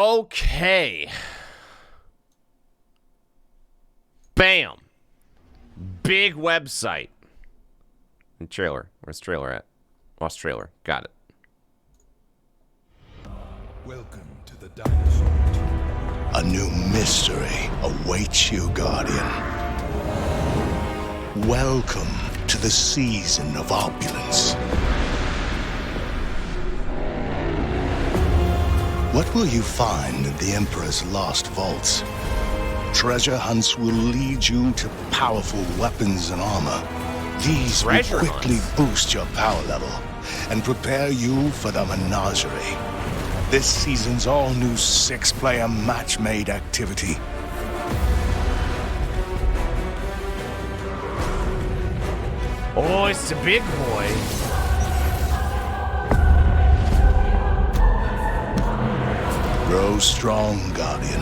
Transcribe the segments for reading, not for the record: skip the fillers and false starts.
Okay. Bam. Big website. And trailer. Where's trailer at? Lost trailer. Got it. Welcome to the dinosaur. A new mystery awaits you, Guardian. Welcome to the season of Opulence. What will you find in the Emperor's lost vaults? Treasure hunts will lead you to powerful weapons and armor. These will quickly boost your power level and prepare you for the menagerie. This season's all-new 6-player match-made activity. Oh, it's the big boy. Grow strong, Guardian.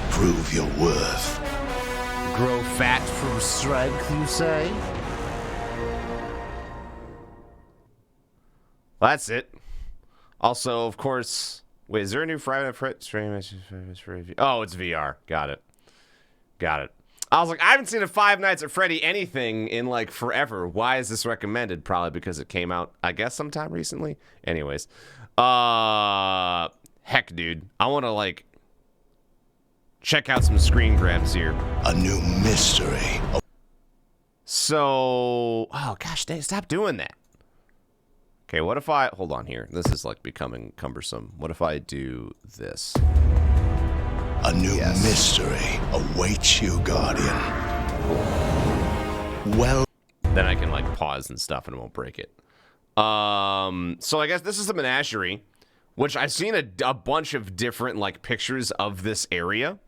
Prove your worth. Grow fat from strength, you say? Well, that's it. Also, of course... Wait, is there a new Friday Night stream? Oh, it's VR. Got it. Got it. I was like, I haven't seen a Five Nights at Freddy anything in, like, forever. Why is this recommended? Probably because it came out, I guess, sometime recently. Anyways. Heck, dude. I want to, like, check out some screen grabs here. A new mystery. So... Oh, gosh, dang, stop doing that. Okay, what if I... Hold on here. This is, like, becoming cumbersome. What if I do this? A new mystery awaits you, Guardian. Well... Then I can, like, pause and stuff and it won't break it. So I guess this is the menagerie, which I've seen a bunch of different, like, pictures of this area.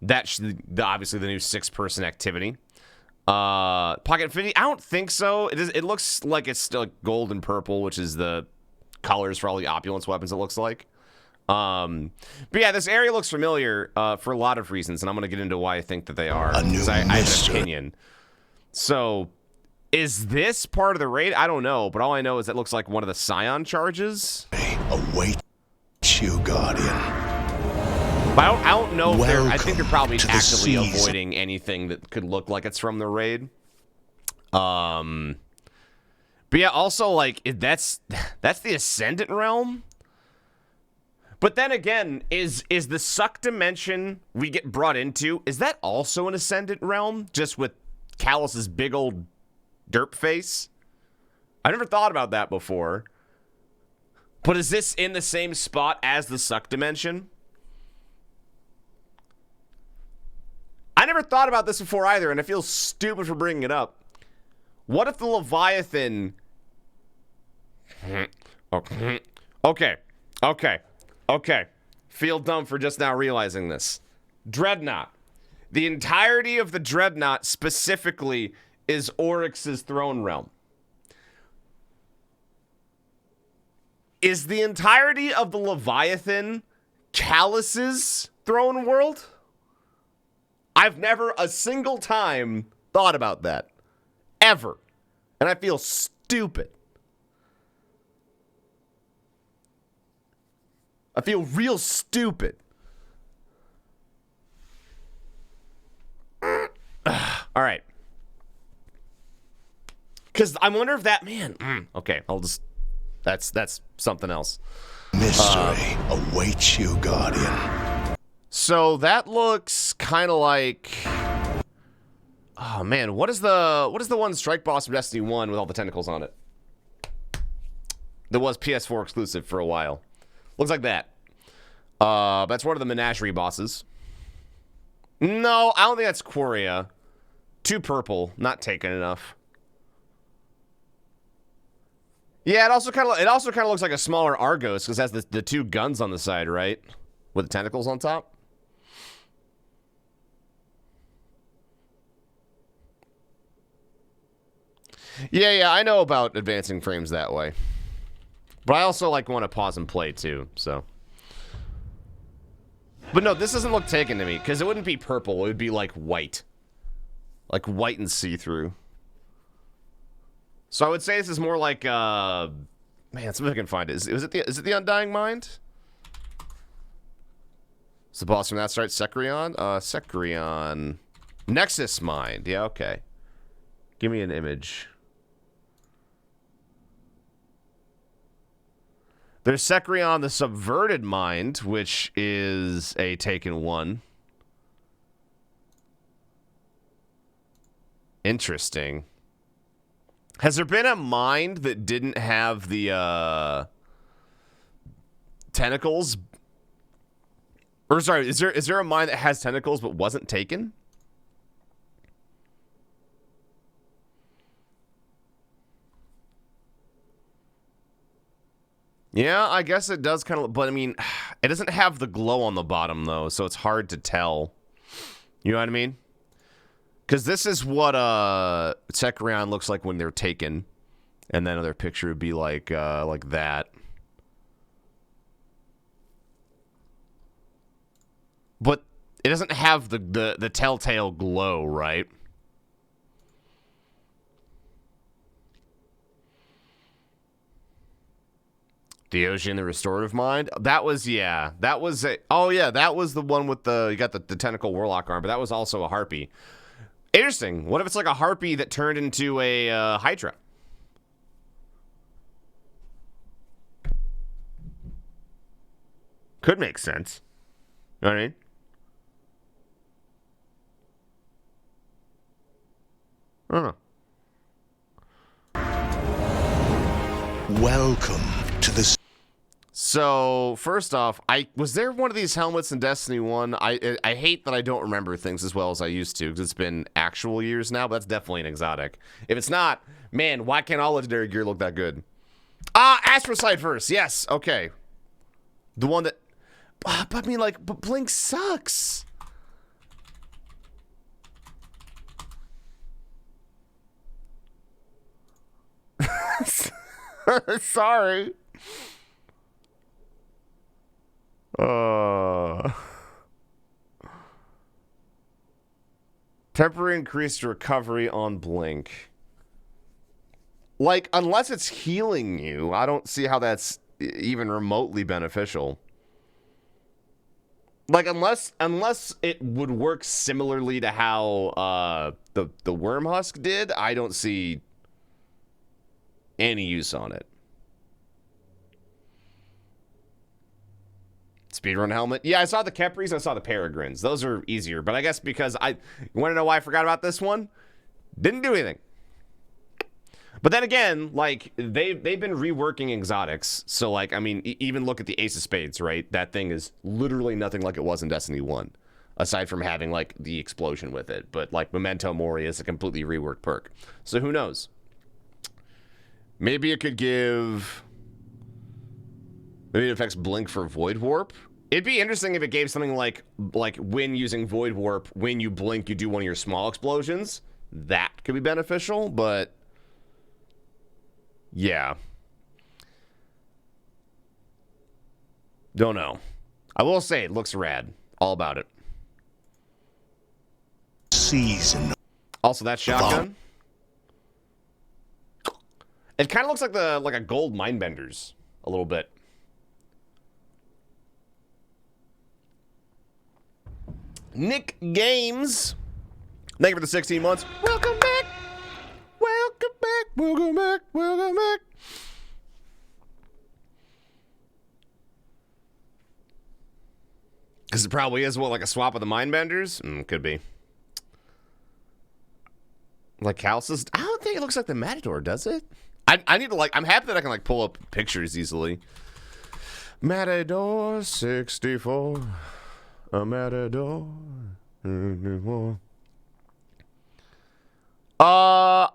That's obviously the new 6-person activity. Pocket Infinity? I don't think so. It looks like it's still gold and purple, which is the colors for all the Opulence weapons, it looks like. But yeah, this area looks familiar for a lot of reasons, and I'm going to get into why I think that they are. A new I have an opinion. So, is this part of the raid? I don't know, but all I know is it looks like one of the Scion charges. Awaits you, Guardian. But I don't know if they're... I think they're probably to the actively season. avoiding anything that could look like it's from the raid. But yeah, also, like, that's the Ascendant Realm. But then again, is the Suck Dimension we get brought into, is that also an Ascendant Realm? Just with Callus's big old derp face? I never thought about that before. But is this in the same spot as the Suck Dimension? I never thought about this before either, and I feel stupid for bringing it up. What if the Leviathan... Okay. Feel dumb for just now realizing this. Dreadnought. The entirety of the Dreadnought specifically is Oryx's throne realm. Is the entirety of the Leviathan Callus's throne world? I've never a single time thought about that. Ever. And I feel stupid. I feel real stupid. All right. Because I wonder if that... Man. Okay, I'll just... That's something else. Mystery awaits you, Guardian. So that looks kind of like... Oh, man. What is the one strike boss from Destiny 1 with all the tentacles on it? That was PS4 exclusive for a while. Looks like that. That's one of the menagerie bosses. No, I don't think that's Quoria. Too purple. Not taken enough. Yeah, it also kind of looks like a smaller Argos because it has the two guns on the side, right? With the tentacles on top. Yeah, I know about advancing frames that way. But I also like want to pause and play too, so. But no, this doesn't look taken to me because it wouldn't be purple, it would be like white. Like white and see-through. So I would say this is more like man, let's see if I can find it. Is it the Undying Mind? Is the boss from that start Sekrion? Sekrion. Nexus Mind. Yeah, okay. Give me an image. There's Sekrion the Subverted Mind, which is a Taken 1. Interesting. Has there been a mind that didn't have the tentacles? Or sorry, is there a mind that has tentacles but wasn't taken? Yeah, I guess it does kind of, but I mean, it doesn't have the glow on the bottom though, so it's hard to tell. You know what I mean? Because this is what Sekrion looks like when they're taken, and then another picture would be like that. But it doesn't have the telltale glow, right? The Ocean, the Restorative Mind. That was, yeah, that was a. Oh yeah, that was the one with the you got the tentacle warlock arm, but that was also a harpy. Interesting. What if it's like a harpy that turned into a hydra? Could make sense. You know what I mean? I don't know. Welcome to the... So, first off, was there one of these helmets in Destiny 1? I hate that I don't remember things as well as I used to, because it's been actual years now, but that's definitely an exotic. If it's not, man, why can't all legendary gear look that good? Astrocyte Verse, yes, okay. The one that... But I mean, like, but Blink sucks. Sorry. Temporary increased recovery on Blink. Like, unless it's healing you, I don't see how that's even remotely beneficial. Like, unless it would work similarly to how the Worm Husk did, I don't see any use on it. Speedrun helmet. Yeah, I saw the Kepris, I saw the Peregrines. Those are easier, but I guess because you want to know why I forgot about this one? Didn't do anything. But then again, like, they've been reworking exotics, so, like, I mean, even look at the Ace of Spades, right? That thing is literally nothing like it was in Destiny 1, aside from having, like, the explosion with it. But, like, Memento Mori is a completely reworked perk. So who knows? Maybe it could give... Maybe it affects Blink for Void Warp. It'd be interesting if it gave something like when using Void Warp, when you blink, you do one of your small explosions. That could be beneficial, but... Yeah. Don't know. I will say it looks rad. All about it. Season. Also, that shotgun. It kind of looks like a gold Mindbender's a little bit. Nick Games. Thank you for the 16 months. Welcome back. Welcome back. Welcome back. Welcome back. Because it probably is, what, like a swap of the Mindbenders? Could be. Like Calcis? I don't think it looks like the Matador, does it? I need to, like, I'm happy that I can, like, pull up pictures easily. Matador 64. A Matador. I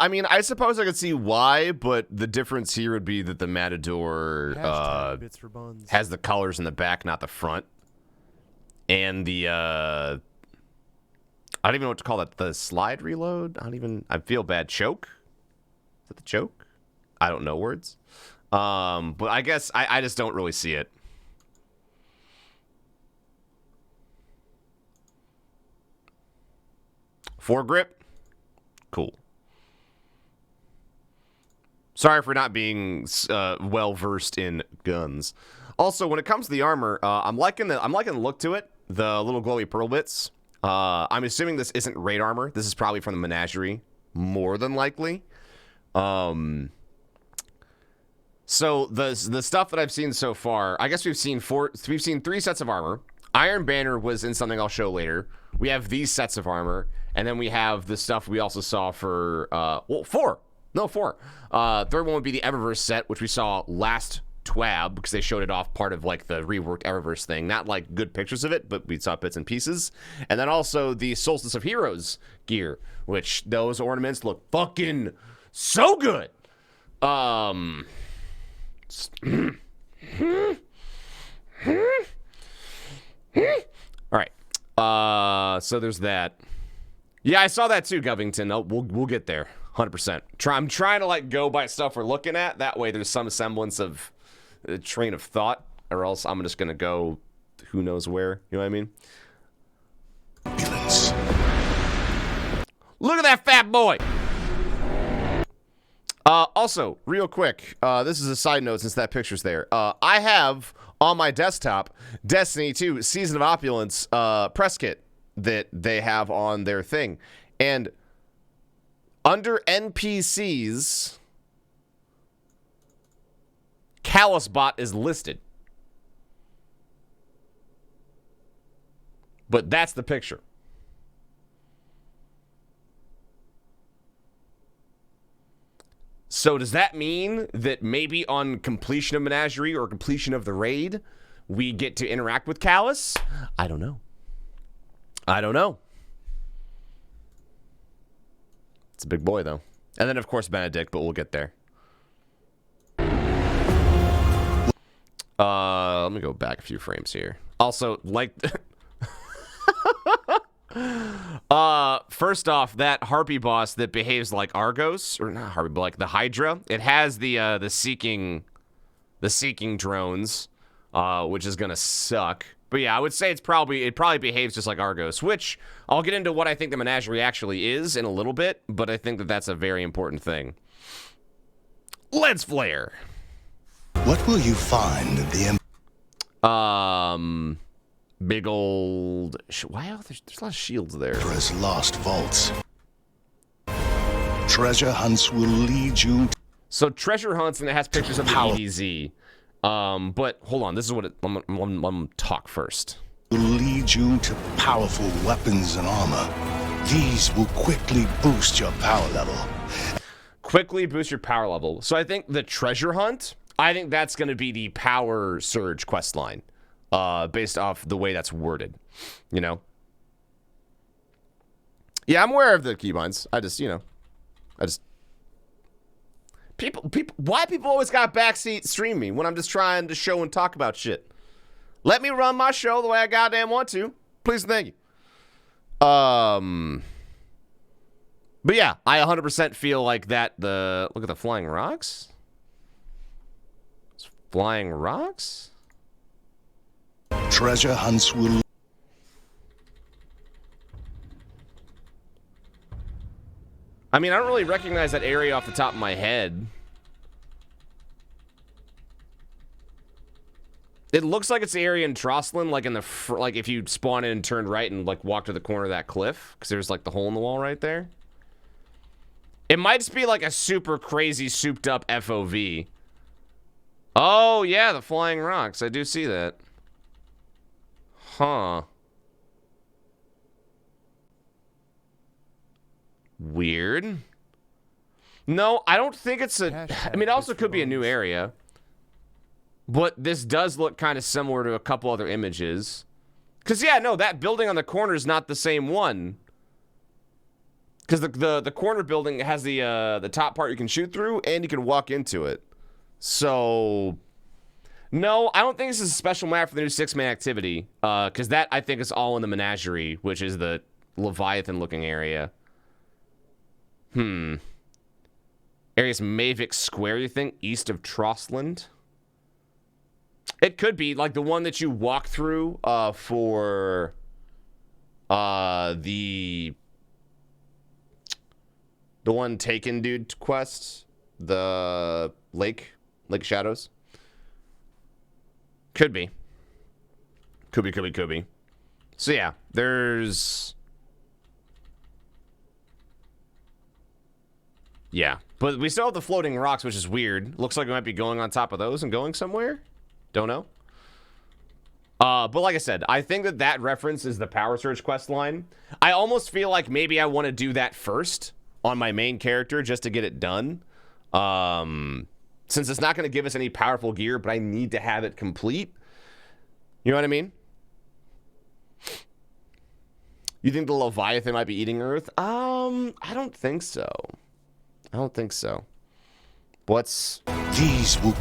mean, I suppose I could see why, but the difference here would be that the Matador has the colors in the back, not the front. And the, I don't even know what to call that. The slide reload? I feel bad. Choke? Is that the choke? I don't know words. But I guess I just don't really see it. Foregrip? Cool. Sorry for not being well versed in guns. Also, when it comes to the armor, I'm liking the look to it. the little glowy pearl bits. I'm assuming this isn't raid armor. This is probably from the menagerie, more than likely. So the stuff that I've seen so far, I guess we've seen 3 sets of armor. Iron Banner was in something I'll show later. We have these sets of armor, and then we have the stuff we also saw for 4. No, 4. Third one would be the Eververse set, which we saw last TWAB, because they showed it off part of like the reworked Eververse thing. Not like good pictures of it, but we saw bits and pieces. And then also the Solstice of Heroes gear, which those ornaments look fucking so good. All right. So there's that. Yeah, I saw that too, Govington. Oh, we'll get there. 100%. I'm trying to like go by stuff we're looking at. That way there's some semblance of a train of thought, or else I'm just gonna go who knows where. You know what I mean? Opulence. Look at that fat boy! Also, real quick, this is a side note since that picture's there. I have on my desktop Destiny 2 Season of Opulence press kit that they have on their thing. And under NPCs, Callusbot is listed. But that's the picture. So does that mean that maybe on completion of Menagerie or completion of the raid, we get to interact with Callus? I don't know. I don't know. It's a big boy, though. And then, of course, Benedict, but we'll get there. Let me go back a few frames here. Also, like... first off, that Harpy boss that behaves like Argos, or not Harpy, but like the Hydra, it has the seeking drones, which is gonna suck. But yeah, I would say it probably behaves just like Argos, which I'll get into what I think the menagerie actually is in a little bit, but I think that that's a very important thing. Lens flare. What will you find at the Big old... Wow, there's a lot of shields there. Emperor's lost vaults? Treasure hunts will lead you to... So treasure hunts, and it has pictures of the EDZ. But hold on, this is what it... I'm gonna talk first. Will lead you to powerful weapons and armor. These will quickly boost your power level. Quickly boost your power level. So I think the treasure hunt, I think that's going to be the power surge quest line. Based off the way that's worded, you know? Yeah, I'm aware of the keybinds. Why people always got backseat stream me when I'm just trying to show and talk about shit? Let me run my show the way I goddamn want to. Please and thank you. But yeah, I 100% feel like that look at the flying rocks. It's flying rocks? Treasure hunts will... I mean, I don't really recognize that area off the top of my head. It looks like it's the area in Trosslyn, like in the like if you spawn in and turn right and like walk to the corner of that cliff, because there's like the hole in the wall right there. It might just be like a super crazy souped up FOV. Oh yeah, the flying rocks. I do see that. Huh. Weird. No, I don't think it's a... I mean, it also could be a new area. But this does look kind of similar to a couple other images. Because, yeah, no, that building on the corner is not the same one. Because the corner building has the top part you can shoot through, and you can walk into it. So... No, I don't think this is a special map for the new 6-man activity. Because that, I think, is all in the Menagerie, which is the Leviathan-looking area. Area's Mavic Square, you think? East of Trossland? It could be, like, the one that you walk through for the one Taken Dude quest. The Lake Shadows. Could be. Could be. So yeah, there's... Yeah, but we still have the floating rocks, which is weird. Looks like we might be going on top of those and going somewhere. Don't know. But like I said, I think that that reference is the Power Surge quest line. I almost feel like maybe I want to do that first on my main character just to get it done. Since it's not going to give us any powerful gear, but I need to have it complete. You know what I mean? You think the Leviathan might be eating Earth? I don't think so. I don't think so. What's... These will...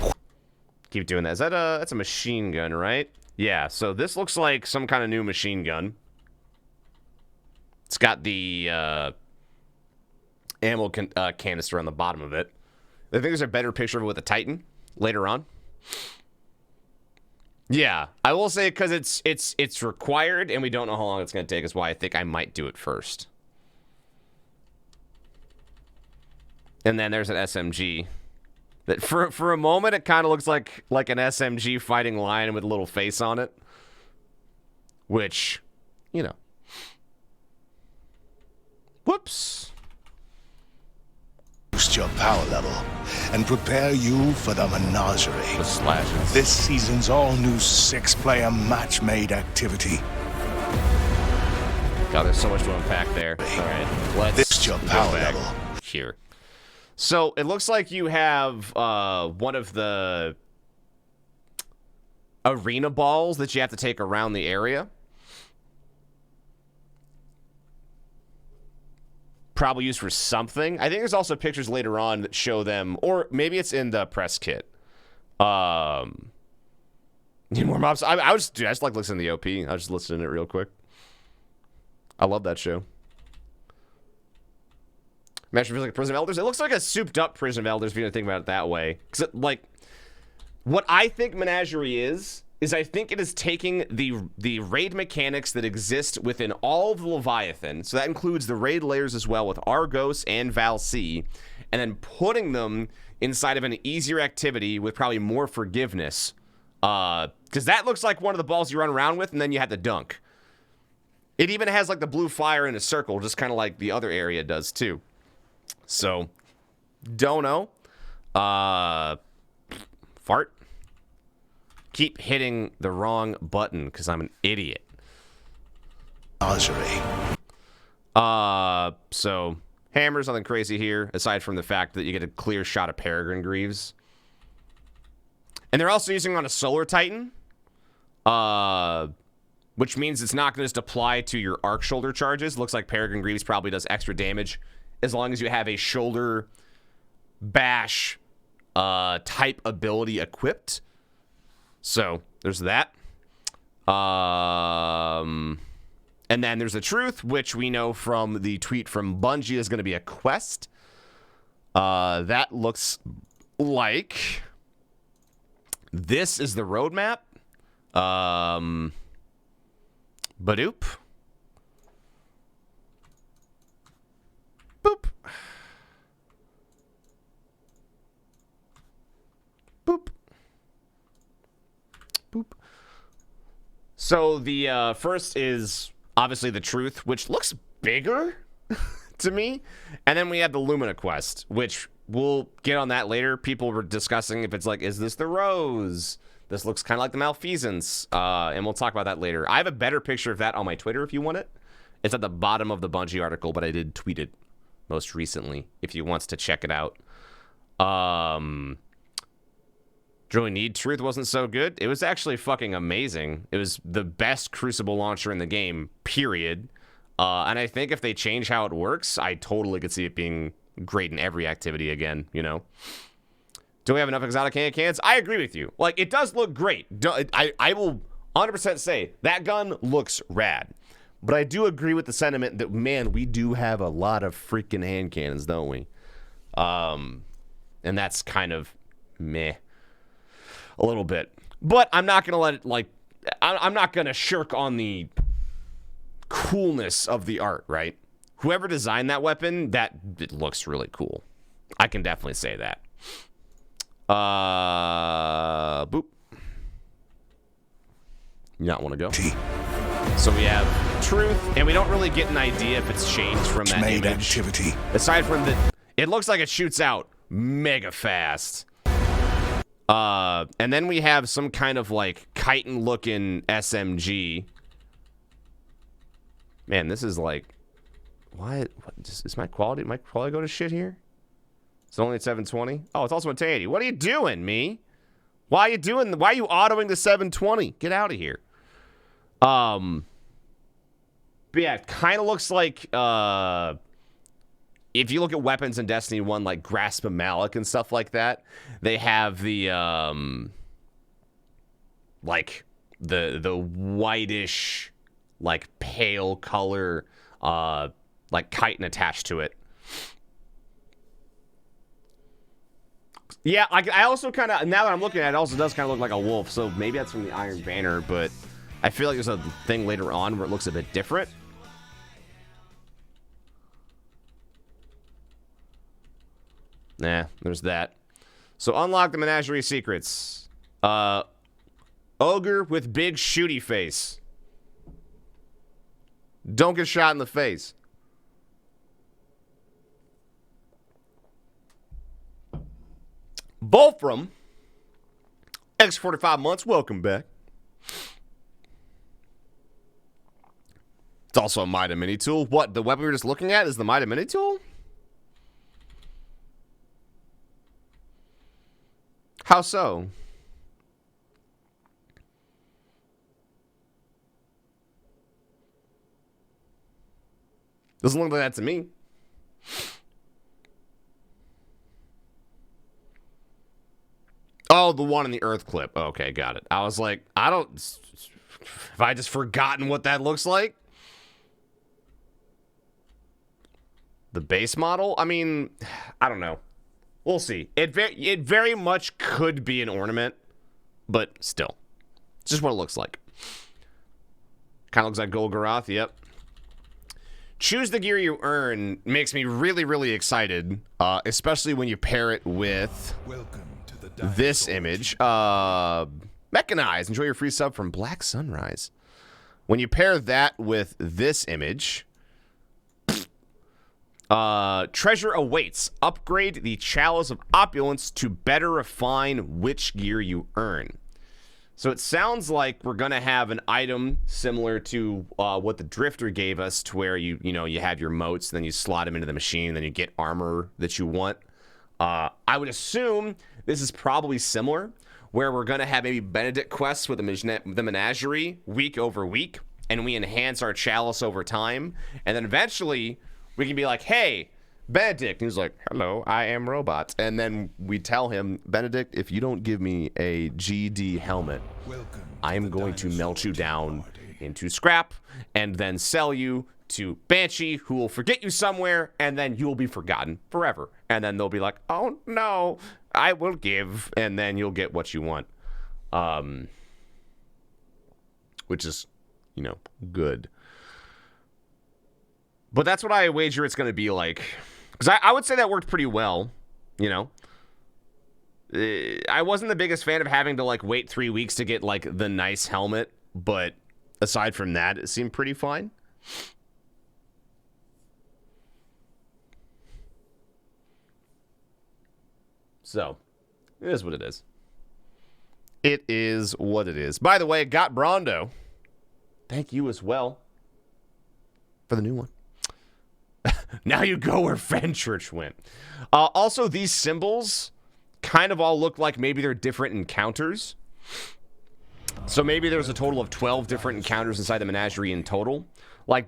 Keep doing that. Is that that's a machine gun, right? Yeah, so this looks like some kind of new machine gun. It's got the ammo canister on the bottom of it. I think there's a better picture of it with the Titan later on. Yeah, I will say because it's required and we don't know how long it's going to take. Is why I think I might do it first. And then there's an SMG. That for a moment it kind of looks like an SMG fighting lion with a little face on it. Which, you know. Whoops. Boost your power level and prepare you for the menagerie. The slashes. This season's all-new 6-player match-made activity. God, there's so much to unpack there. All right, let's Boost your power level. Here. So it looks like you have one of the arena balls that you have to take around the area. Probably used for something. I think there's also pictures later on that show them, or maybe it's in the press kit. Need more mobs? I just like listening to the OP. I was just listening to it real quick. I love that show. Match feels like a Prison of Elders. It looks like a souped-up Prison of Elders if you think about it that way. Because, like, what I think Menagerie is I think it is taking the raid mechanics that exist within all of the Leviathan, so that includes the raid layers as well with Argos and Val C, and then putting them inside of an easier activity with probably more forgiveness. Because that looks like one of the balls you run around with, and then you have to dunk. It even has, like, the blue fire in a circle, just kind of like the other area does, too. So, don't know. Fart. Keep hitting the wrong button because I'm an idiot. Menagerie. So, hammers, nothing crazy here, aside from the fact that you get a clear shot of Peregrine Greaves. And they're also using on a Solar Titan, which means it's not going to just apply to your arc shoulder charges. Looks like Peregrine Greaves probably does extra damage as long as you have a shoulder bash type ability equipped. So, there's that. And then there's the Truth, which we know from the tweet from Bungie is going to be a quest. That looks like... This is the roadmap. Badoop. Boop. Boop. Boop. So the first is obviously the Truth, which looks bigger to me. And then we have the Lumina quest, which we'll get on that later. People were discussing if it's like, is this the Rose? This looks kind of like the Malfeasance. And we'll talk about that later. I have a better picture of that on my Twitter if you want it. It's at the bottom of the Bungie article, but I did tweet it most recently if you wants to check it out. Drilling Need Truth wasn't so good. It was actually fucking amazing. It was the best Crucible launcher in the game, period. And I think if they change how it works, I totally could see it being great in every activity again, you know? Do we have enough exotic hand cans? I agree with you. Like, it does look great. I will 100% say that gun looks rad. But I do agree with the sentiment that, man, we do have a lot of freaking hand cannons, don't we? And that's kind of meh. A little bit. But I'm not going to let it, like... I'm not going to shirk on the coolness of the art, right? Whoever designed that weapon, it looks really cool. I can definitely say that. Boop. You not want to go? So we have truth, and we don't really get an idea if it's changed from that Made image. activity. Aside from the, it looks like it shoots out mega fast. And then we have some kind of like chitin-looking SMG. Man, this is like, what is my quality? Might probably go to shit here. It's only at 720. Oh, it's also at 1080. What are you doing, me? Why are you autoing the 720? Get out of here. But yeah, it kind of looks like if you look at weapons in Destiny 1, like Grasp of Malik and stuff like that, they have the like the whitish, like pale color, like chitin attached to it. Yeah, I also kind of, now that I'm looking at it, also does kind of look like a wolf, so maybe that's from the Iron Banner, but I feel like there's a thing later on where it looks a bit different. Nah, there's that. So unlock the Menagerie secrets. Ogre with big shooty face. Don't get shot in the face. Wolfram, X45 months, welcome back. It's also a Mida Mini tool. What, the weapon we were just looking at is the Mida Mini tool? How so? Doesn't look like that to me. Oh, the one in the Earth clip. Okay, got it. I was like, have I just forgotten what that looks like? The base model? I mean, I don't know. We'll see. It very much could be an ornament, but still. It's just what it looks like. Kind of looks like Golgoroth, yep. Choose the gear you earn makes me really, really excited, especially when you pair it with this image. Mechanize. Enjoy your free sub from Black Sunrise. When you pair that with this image, treasure awaits. Upgrade the Chalice of Opulence to better refine which gear you earn. So it sounds like we're going to have an item similar to what the Drifter gave us, to where you have your motes, and then you slot them into the machine, and then you get armor that you want. I would assume this is probably similar, where we're going to have maybe Benedict quests with the Menagerie week over week, and we enhance our Chalice over time, and then eventually we can be like, hey, Benedict. And he's like, hello, I am Robot. And then we tell him, Benedict, if you don't give me a GD helmet, I am going to melt you down into scrap and then sell you to Banshee, who will forget you somewhere, and then you will be forgotten forever. And then they'll be like, oh, no, I will give. And then you'll get what you want. Which is, good. But that's what I wager it's going to be like. Because I would say that worked pretty well, I wasn't the biggest fan of having to, wait 3 weeks to get, the nice helmet. But aside from that, it seemed pretty fine. So, it is what it is. It is what it is. By the way, it got Brondo. Thank you as well for the new one. Now you go where Fenchurch went. Also, these symbols kind of all look like maybe they're different encounters. So maybe there's a total of 12 different encounters inside the Menagerie in total.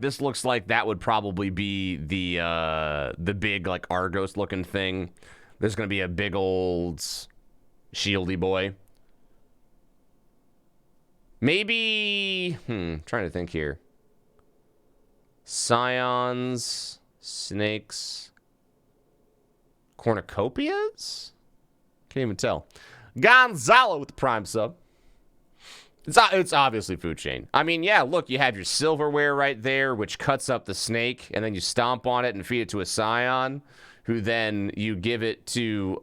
This looks like that would probably be the big, Argos-looking thing. There's going to be a big old shieldy boy. Maybe... trying to think here. Scions... Snakes. Cornucopias? Can't even tell. Gonzalo with the Prime sub. It's obviously Food Chain. I mean, yeah, look, you have your silverware right there, which cuts up the snake, and then you stomp on it and feed it to a Scion, who then you give it to,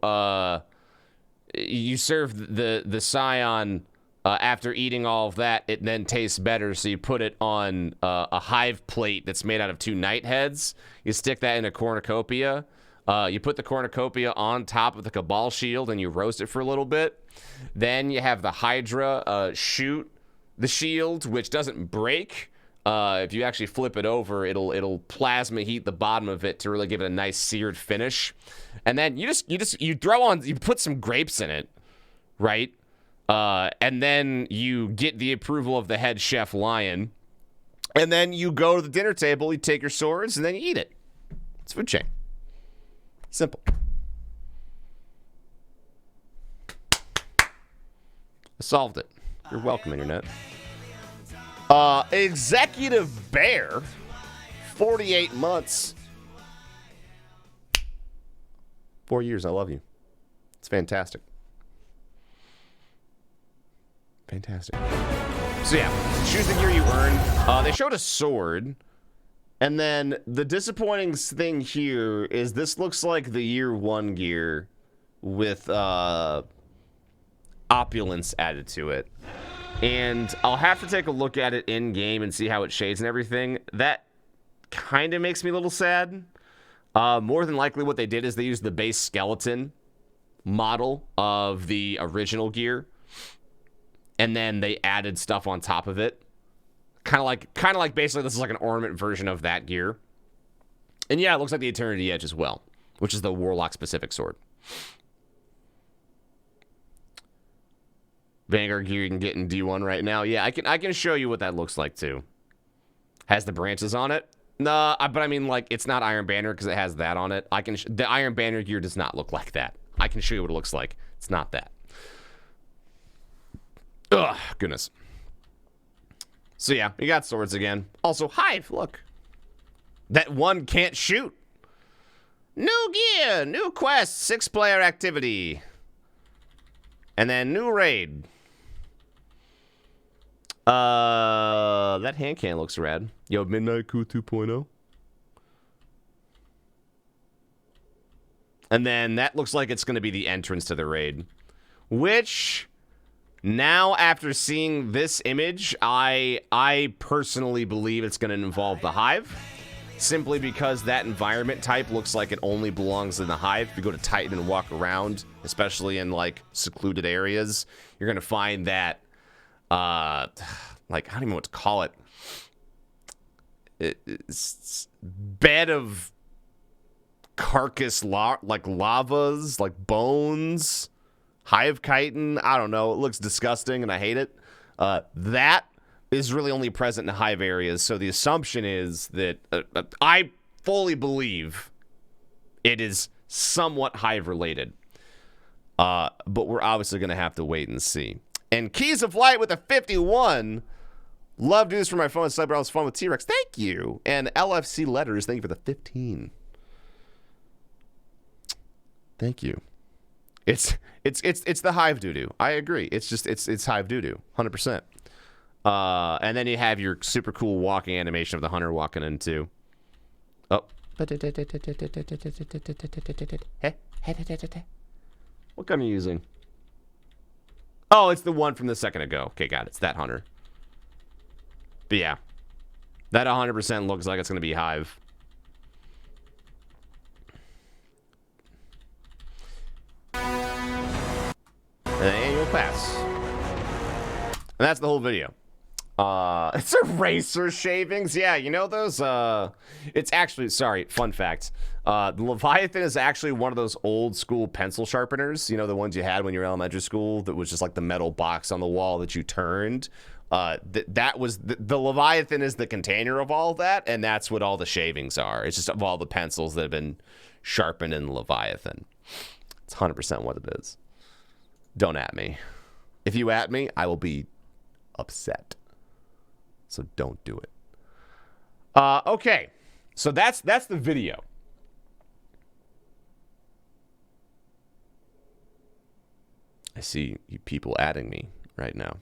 you serve the Scion After eating all of that, it then tastes better, so you put it on a hive plate that's made out of 2 night heads. You stick that in a cornucopia. You put the cornucopia on top of the Cabal shield, and you roast it for a little bit. Then you have the Hydra shoot the shield, which doesn't break. If you actually flip it over, it'll plasma heat the bottom of it to really give it a nice seared finish. And then you put some grapes in it, right? And then you get the approval of the head chef Lion. And then you go to the dinner table, you take your swords, and then you eat it. It's food chain. Simple. I solved it. You're welcome, Internet. Executive Bear, 48 months. 4 years, I love you. It's fantastic. Fantastic. So yeah, choose the gear you earn. They showed a sword. And then the disappointing thing here is this looks like the year 1 gear with opulence added to it. And I'll have to take a look at it in game and see how it shades and everything. That kind of makes me a little sad. More than likely what they did is they used the base skeleton model of the original gear. And then they added stuff on top of it. Kind of like basically this is like an ornament version of that gear. And yeah, it looks like the Eternity Edge as well, which is the Warlock specific sword. Vanguard gear you can get in D1 right now. Yeah, I can show you what that looks like too. Has the branches on it? No, but I mean like it's not Iron Banner because it has that on it. The Iron Banner gear does not look like that. I can show you what it looks like. It's not that. Ugh, goodness. So yeah, you got swords again. Also, Hive, look. That one can't shoot. New gear, new quest, 6-player activity. And then new raid. That hand cannon looks rad. Yo, Midnight Coup 2.0. And then that looks like it's going to be the entrance to the raid. Which, now after seeing this image, I personally believe it's going to involve the Hive. Simply because that environment type looks like it only belongs in the Hive. If you go to Titan and walk around, especially in, like, secluded areas, you're going to find that, like, I don't even know what to call it. It's bed of carcass, like lavas, like bones, hive chitin. I don't know. It looks disgusting, and I hate it. That is really only present in hive areas, so the assumption is that I fully believe it is somewhat hive-related. But we're obviously going to have to wait and see. And Keys of Light with a 51. Love doing this for my phone. Cyber was fun with Teawrex. Thank you. And LFC Letters, thank you for the 15. Thank you. It's the hive doo-doo. I agree. It's hive doo-doo. 100%. And then you have your super cool walking animation of the hunter walking in too. Oh. What gun are you using? Oh, it's the one from the second ago. Okay, got it. It's that hunter. But yeah. That 100% looks like it's going to be hive. And annual pass. And that's the whole video. It's eraser shavings. Yeah, you know those, it's actually, sorry, fun fact. The Leviathan is actually one of those old school pencil sharpeners. You know, the ones you had when you were in elementary school that was just like the metal box on the wall that you turned. That was, the Leviathan is the container of all of that, and that's what all the shavings are. It's just of all the pencils that have been sharpened in the Leviathan. It's 100% what it is. Don't at me. If you at me, I will be upset. So don't do it. Okay. So that's the video. I see you people adding me right now.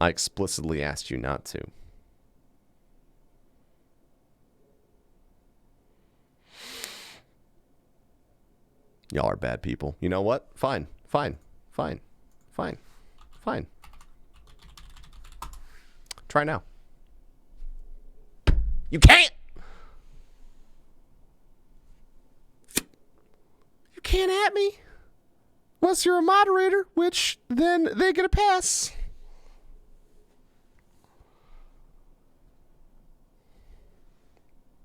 I explicitly asked you not to. Y'all are bad people. You know what? Fine. Fine. Fine. Fine. Fine. Try now. You can't! You can't at me. Unless you're a moderator, which then they get a pass.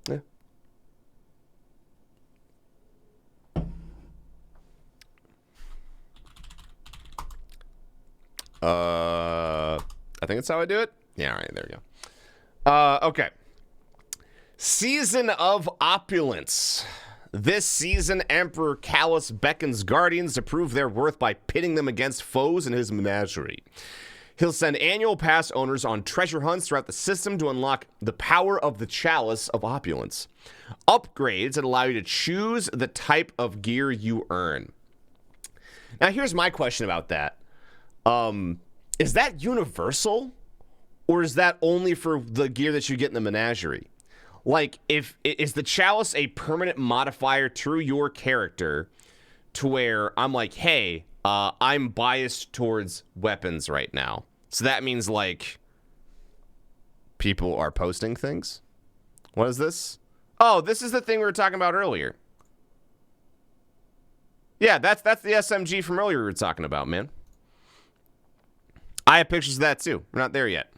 Yeah. I think that's how I do it. Yeah, all right, there we go. Okay. Season of Opulence. This season, Emperor Callus beckons guardians to prove their worth by pitting them against foes in his menagerie. He'll send annual pass owners on treasure hunts throughout the system to unlock the power of the Chalice of Opulence. Upgrades that allow you to choose the type of gear you earn. Now, here's my question about that. Is that universal? Or is that only for the gear that you get in the menagerie? Like, is the Chalice a permanent modifier to your character to where I'm like, hey, I'm biased towards weapons right now. So that means, like, people are posting things? What is this? Oh, this is the thing we were talking about earlier. Yeah, that's the SMG from earlier we were talking about, man. I have pictures of that, too. We're not there yet.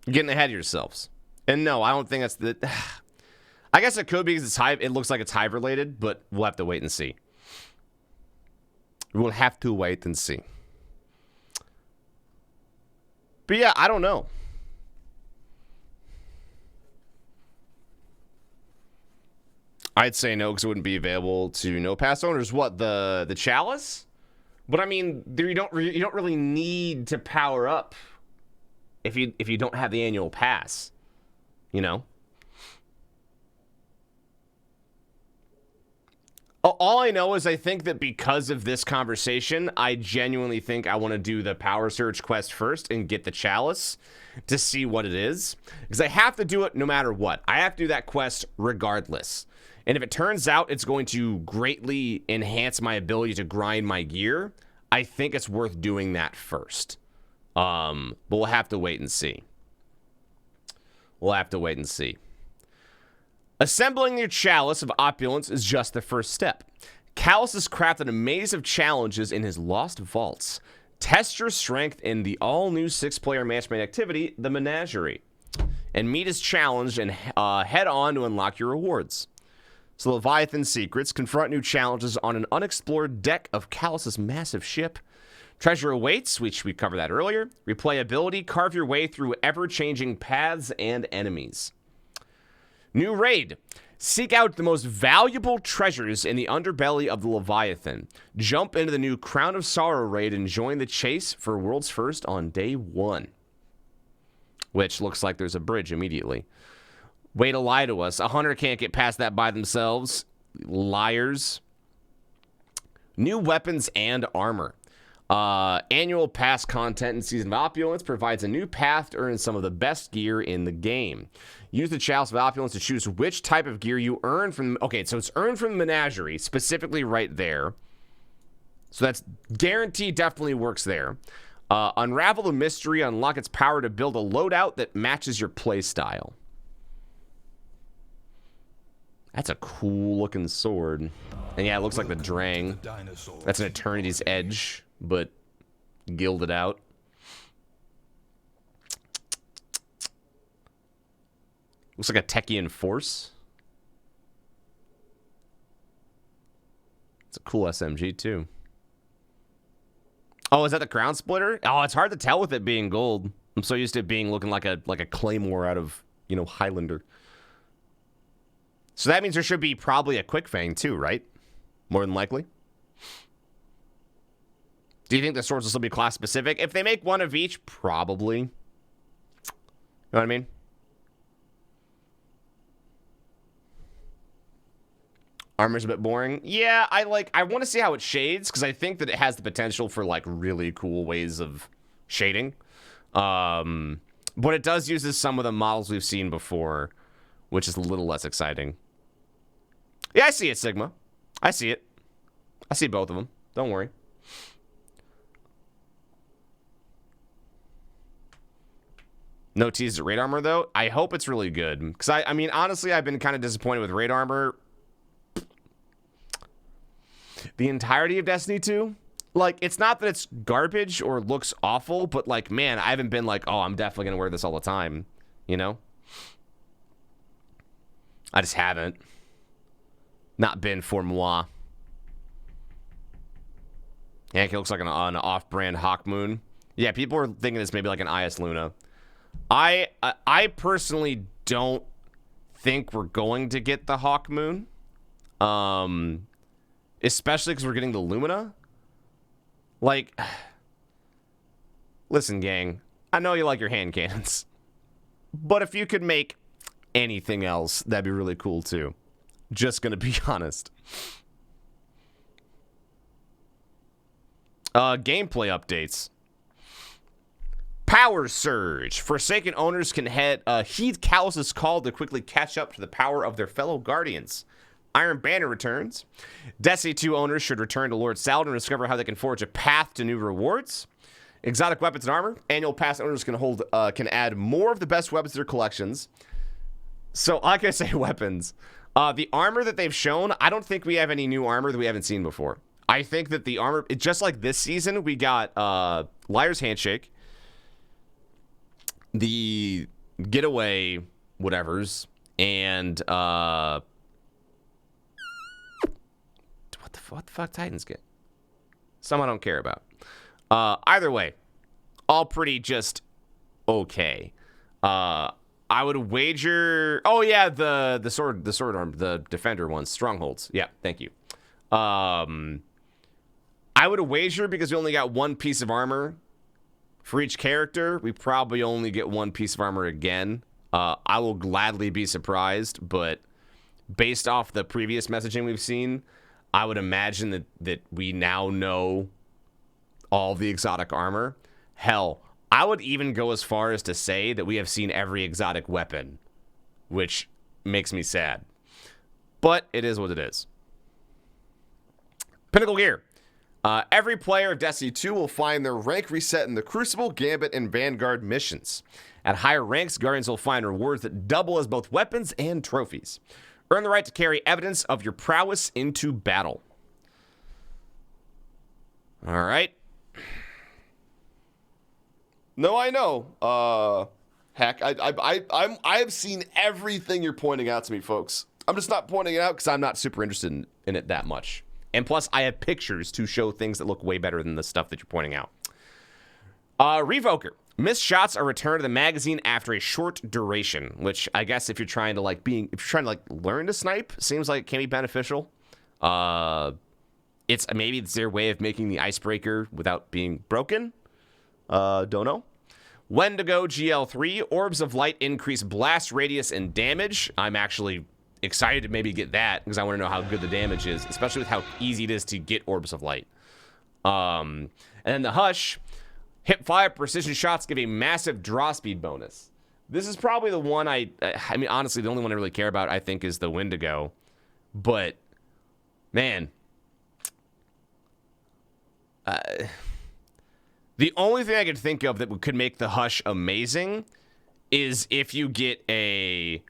You're getting ahead of yourselves. And no, I don't think that's the... I guess it could be because it's Hive. It looks like it's Hive related, but we'll have to wait and see. We'll have to wait and see. But yeah, I don't know. I'd say no because it wouldn't be available to no pass owners. What, the Chalice? But I mean, you don't really need to power up if you don't have the annual pass. You know? All I know is I think that because of this conversation, I genuinely think I want to do the Power Surge quest first and get the Chalice to see what it is. Because I have to do it no matter what. I have to do that quest regardless. And if it turns out it's going to greatly enhance my ability to grind my gear, I think it's worth doing that first. But we'll have to wait and see. We'll have to wait and see. Assembling your Chalice of Opulence is just the first step. Callus has crafted a maze of challenges in his lost vaults. Test your strength in the all-new 6-player matchmaking activity, the Menagerie, and meet his challenge and head on to unlock your rewards. So Leviathan secrets, confront new challenges on an unexplored deck of Callus's massive ship. Treasure awaits, which we covered that earlier. Replayability, carve your way through ever-changing paths and enemies. New raid. Seek out the most valuable treasures in the underbelly of the Leviathan. Jump into the new Crown of Sorrow raid and join the chase for world's first on day 1. Which looks like there's a bridge immediately. Way to lie to us. A hunter can't get past that by themselves. Liars. New weapons and armor. Annual pass content in Season of Opulence provides a new path to earn some of the best gear in the game. Use the Chalice of Opulence to choose which type of gear you earn from... Okay, so it's earned from the Menagerie, specifically right there. So that's guaranteed, definitely works there. Unravel the mystery, unlock its power to build a loadout that matches your playstyle. That's a cool-looking sword. And yeah, it looks like the Drang. That's an Eternity's Edge, but gilded out. Looks like a Techian Force. It's a cool SMG, too. Oh, is that the Crown Splitter? Oh, it's hard to tell with it being gold. I'm so used to it being looking like a Claymore out of, you know, Highlander. So that means there should be probably a Quick Fang, too, right? More than likely. Do you think the swords will still be class-specific? If they make one of each, probably. You know what I mean? Armor's a bit boring. Yeah, I want to see how it shades, because I think that it has the potential for, like, really cool ways of shading. But it does use some of the models we've seen before, which is a little less exciting. Yeah, I see it, Sigma. I see it. I see both of them. Don't worry. No teased at raid armor, though. I hope it's really good. Because, I mean, honestly, I've been kind of disappointed with raid armor the entirety of Destiny 2. Like, it's not that it's garbage or looks awful, but, like, man, I haven't been like, oh, I'm definitely going to wear this all the time, you know? I just haven't. Not been for moi. Yankee looks like an off-brand Hawk Moon. Yeah, people are thinking it's maybe like an IS Luna. I personally don't think we're going to get the Hawk Moon. Especially because we're getting the Lumina. Like, listen, gang. I know you like your hand cannons. But if you could make anything else, that'd be really cool too. Just gonna be honest. Gameplay updates. Power Surge. Forsaken owners can heed Callus's call to quickly catch up to the power of their fellow Guardians. Iron Banner returns. Destiny 2 owners should return to Lord Saladin and discover how they can forge a path to new rewards. Exotic weapons and armor. Annual pass owners can add more of the best weapons to their collections. So, like I say, weapons. The armor that they've shown, I don't think we have any new armor that we haven't seen before. I think that the armor, just like this season, we got Liar's Handshake, the Getaway whatevers, and what the fuck Titans get? Some I don't care about. Either way, all pretty just okay. I would wager. Oh yeah, the sword arm, the defender ones, strongholds. Yeah, thank you. I would wager, because we only got one piece of armor for each character, we probably only get one piece of armor again. I will gladly be surprised, but based off the previous messaging we've seen, I would imagine that we now know all the exotic armor. Hell, I would even go as far as to say that we have seen every exotic weapon, which makes me sad. But it is what it is. Pinnacle Gear. Every player of Destiny 2 will find their rank reset in the Crucible, Gambit, and Vanguard missions. At higher ranks, Guardians will find rewards that double as both weapons and trophies. Earn the right to carry evidence of your prowess into battle. All right. No, I know. Heck, I have seen everything you're pointing out to me, folks. I'm just not pointing it out because I'm not super interested in it that much. And plus, I have pictures to show things that look way better than the stuff that you're pointing out. Revoker. Missed shots are returned to the magazine after a short duration, which I guess if you're trying to learn to snipe, seems like it can be beneficial. Maybe it's their way of making the icebreaker without being broken. Don't know. Wendigo GL3. Orbs of light increase blast radius and damage. I'm actually excited to maybe get that because I want to know how good the damage is, especially with how easy it is to get orbs of light. And then the Hush. Hip fire precision shots give a massive draw speed bonus. This is probably the one I mean, honestly, the only one I really care about, I think, is the Wendigo. But, man. The only thing I could think of that could make the Hush amazing is if you get a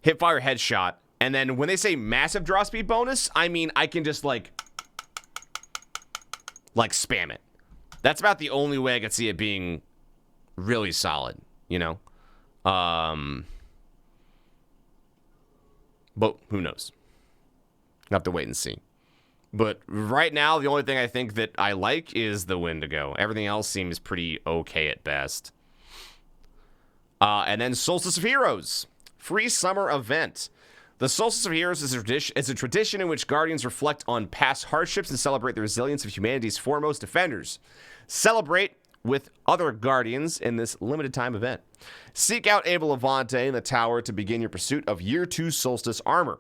hipfire headshot, and then when they say massive draw speed bonus, I mean, I can just, like spam it. That's about the only way I could see it being really solid, you know? But who knows? I'll have to wait and see. But right now, the only thing I think that I like is the Wendigo. Everything else seems pretty okay at best. And then Solstice of Heroes. Free summer event. The Solstice of Heroes is a tradition in which Guardians reflect on past hardships and celebrate the resilience of humanity's foremost defenders. Celebrate with other Guardians in this limited time event. Seek out Abel Levante in the tower to begin your pursuit of Year 2 Solstice armor.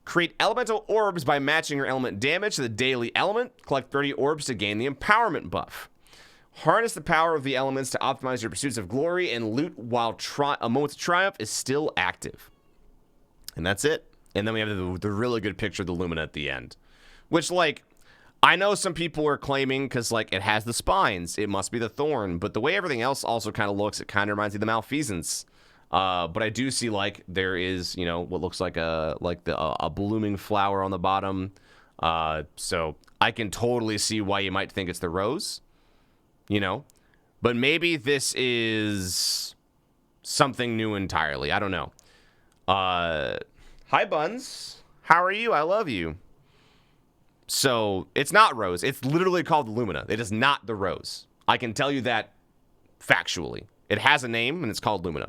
Create elemental orbs by matching your element damage to the daily element. Collect 30 orbs to gain the empowerment buff. Harness the power of the elements to optimize your pursuits of glory and loot while a moment's triumph is still active. And that's it. And then we have the really good picture of the Lumina at the end. Which, like, I know some people are claiming because, like, it has the spines, it must be the thorn. But the way everything else also kind of looks, it kind of reminds me of the malfeasance. But I do see, like, there is, you know, what looks like a blooming flower on the bottom. So I can totally see why you might think it's the rose, you know. But maybe this is something new entirely. I don't know. Hi, Buns. How are you? I love you. So it's not rose. It's literally called Lumina. It is not the rose. I can tell you that factually. It has a name, and it's called Lumina.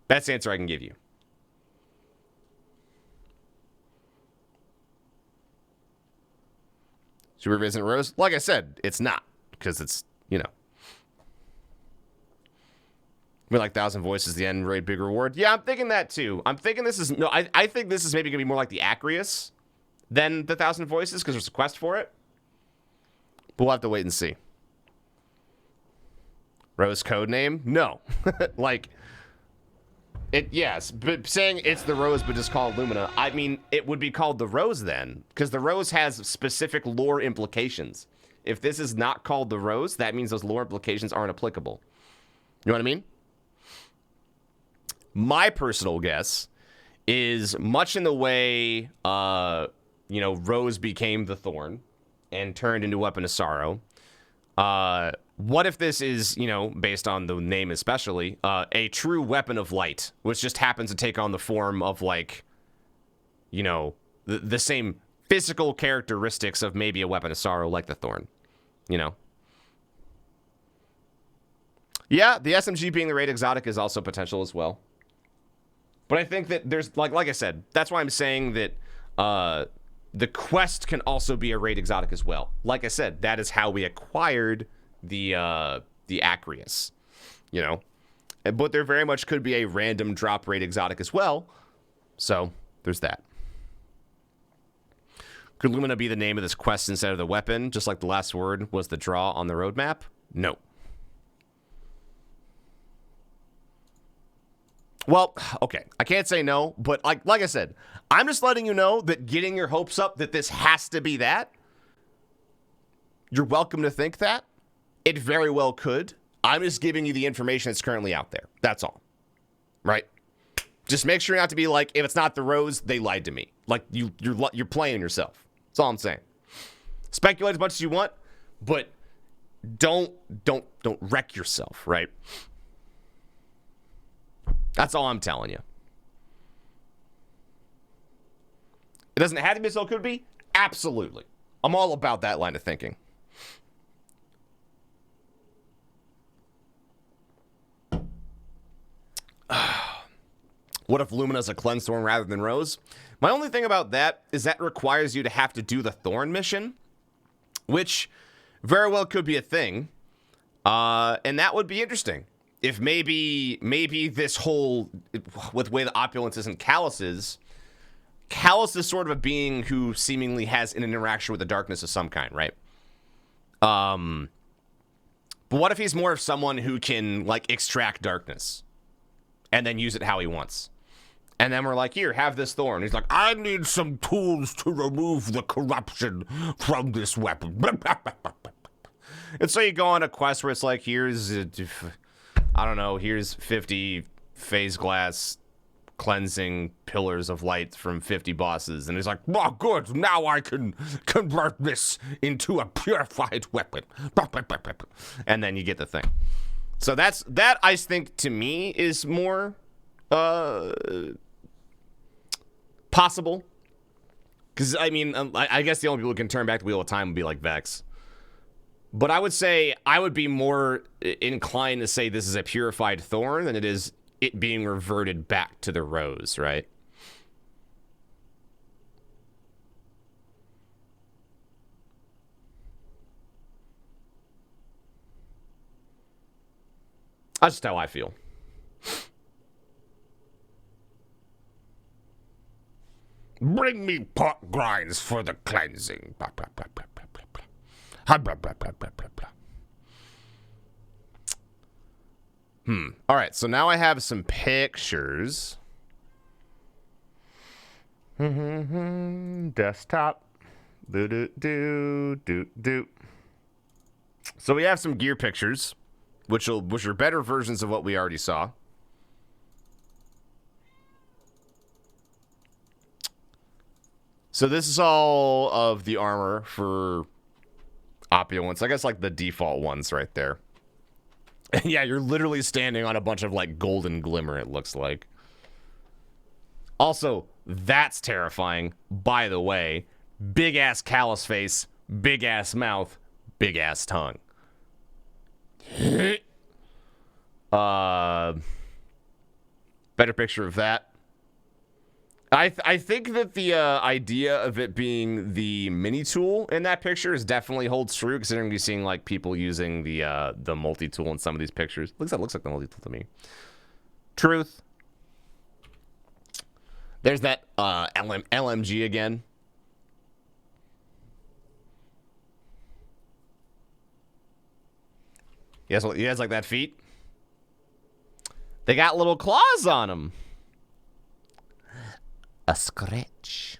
Best answer I can give you. Should we revisit rose? Like I said, it's not, because it's, you know. We like 1,000 voices, the end rate, big reward. Yeah, I'm thinking that too. I'm thinking this is, no, I think this is maybe going to be more like the Acreus than the 1,000 voices, because there's a quest for it. But we'll have to wait and see. Rose code name? No. Like, it, yes, but saying it's the rose but just called Lumina, I mean, it would be called the rose then, because the rose has specific lore implications. If this is not called the rose, that means those lore implications aren't applicable. You know what I mean? My personal guess is much in the way, you know, Rose became the Thorn and turned into Weapon of Sorrow. What if this is, you know, based on the name especially, a true Weapon of Light, which just happens to take on the form of, like, you know, the same physical characteristics of maybe a Weapon of Sorrow like the Thorn, you know? Yeah, the SMG being the raid exotic is also potential as well. But I think that there's, like I said, that's why I'm saying that the quest can also be a raid exotic as well. Like I said, that is how we acquired the Acreus, you know? But there very much could be a random drop raid exotic as well. So, there's that. Could Lumina be the name of this quest instead of the weapon, just like the last word was the draw on the roadmap? No. Well, okay, I can't say no, but like I said, I'm just letting you know that getting your hopes up that this has to be that, you're welcome to think that. It very well could. I'm just giving you the information that's currently out there. That's all. Right? Just make sure not to be like, if it's not the rose, they lied to me. Like, you're playing yourself. That's all I'm saying. Speculate as much as you want, but don't wreck yourself, right? That's all I'm telling you. It doesn't have to be, so it could be? Absolutely. I'm all about that line of thinking. What if Lumina's a cleanse thorn rather than rose? My only thing about that is that requires you to have to do the thorn mission, which very well could be a thing. And that would be interesting. If maybe this whole, with the way the Opulence is in Callus is sort of a being who seemingly has an interaction with the darkness of some kind, right? But what if he's more of someone who can, like, extract darkness and then use it how he wants? And then we're like, here, have this thorn. He's like, I need some tools to remove the corruption from this weapon. And so you go on a quest where it's like, here's, I don't know, here's 50 phase glass cleansing pillars of light from 50 bosses. And he's like, oh, good, now I can convert this into a purified weapon. And then you get the thing. So that, I think, to me, is more possible. Because, I mean, I guess the only people who can turn back the wheel of time would be like Vex. But I would say I would be more inclined to say this is a purified thorn than it is it being reverted back to the rose, right? That's just how I feel. Bring me pot grinds for the cleansing. Blah, blah, blah, blah, blah, blah, blah. Blah, blah, blah, blah, blah, blah. All right, so now I have some pictures. Desktop. Do do do do do. So we have some gear pictures, which are better versions of what we already saw. So this is all of the armor for Opulence. I guess like the default ones right there. And yeah, you're literally standing on a bunch of like golden glimmer, it looks like. Also, that's terrifying, by the way. Big ass callus face, big ass mouth, big ass tongue. Better picture of that. I think that the idea of it being the mini tool in that picture is definitely holds true, considering we're seeing like people using the multi tool in some of these pictures. Looks like the multi tool to me. Truth. There's that LMG again. You guys like that feet? They got little claws on them. A scratch.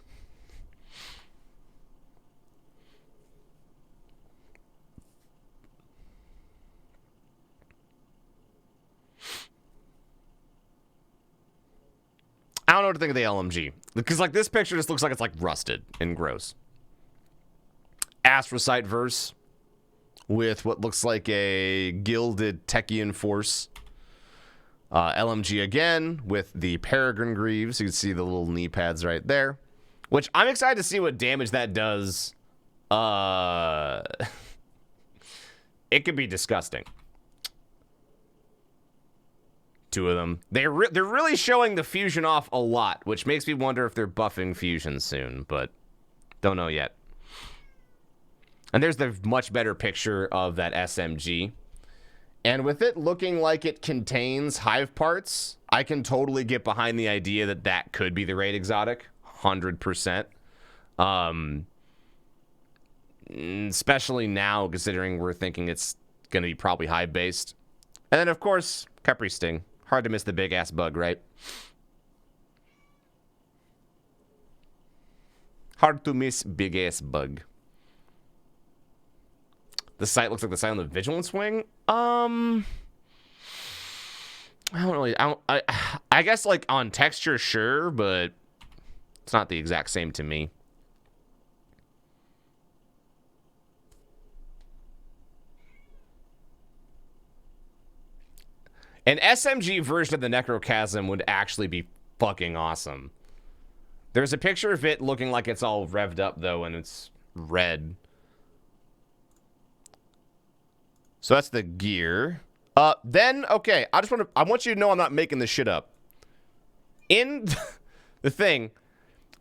I don't know what to think of the LMG. Because, like, this picture just looks like it's, like, rusted and gross. Astrocyte verse with what looks like a gilded Techian force. LMG again with the Peregrine Greaves. You can see the little knee pads right there. Which I'm excited to see what damage that does. It could be disgusting. Two of them. They're really showing the fusion off a lot, which makes me wonder if they're buffing fusion soon, but don't know yet. And there's the much better picture of that SMG. And with it looking like it contains hive parts, I can totally get behind the idea that that could be the raid exotic. 100%. Especially now, considering we're thinking it's going to be probably hive-based. And then, of course, Capri Sting. Hard to miss the big-ass bug, right? Hard to miss big-ass bug. The sight looks like the sight on the Vigilance Wing. I don't really... I guess, like, on texture, sure, but it's not the exact same to me. An SMG version of the Necrochasm would actually be fucking awesome. There's a picture of it looking like it's all revved up, though, and it's red. So that's the gear. Then, okay, I want you to know I'm not making this shit up. In the thing,